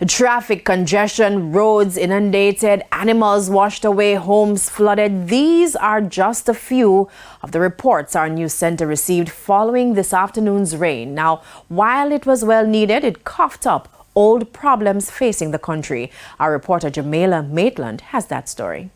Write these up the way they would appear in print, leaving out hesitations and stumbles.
Traffic congestion, roads inundated, animals washed away, homes flooded. These are just a few of the reports our news center received following this afternoon's rain. Now, while it was well needed, it coughed up old problems facing the country. Our reporter Jamaica Maitland has that story.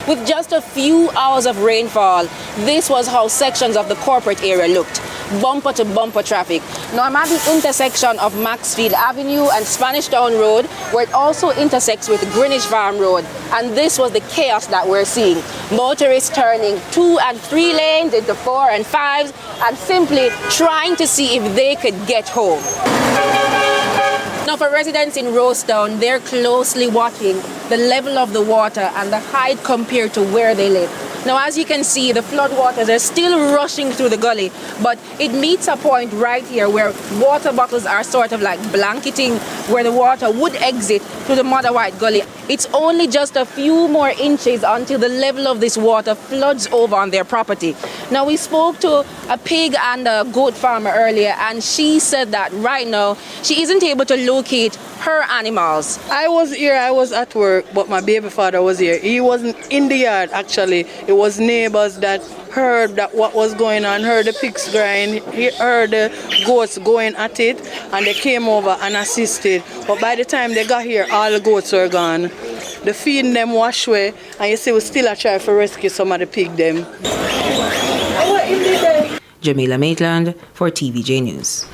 With just a few hours of rainfall, this was how sections of the corporate area looked. Bumper to bumper traffic. Now I'm at the intersection of Maxfield Avenue and Spanish Town Road, where it also intersects with Greenwich Farm Road. And this was the chaos that we're seeing. Motorists turning 2 and 3 lanes into 4 and 5s and simply trying to see if they could get home. Now for residents in Rosetown, they're closely watching the level of the water and the height compared to where they live. Now as you can see, the floodwaters are still rushing through the gully, but it meets a point right here where water bottles are sort of like blanketing where the water would exit through the Mother White Gully. It's only just a few more inches until the level of this water floods over on their property. Now we spoke to a pig and a goat farmer earlier, and she said that right now she isn't able to locate her animals. I was here, I was at work, but my baby father was here. He wasn't in the yard actually. It was neighbors that heard that what was going on, heard the pigs grind, he heard the goats going at it, and they came over and assisted. But by the time they got here, all the goats were gone. The feeding them wash away, and you see we still are trying to rescue some of the pig them. Jamaica Maitland for TVJ News.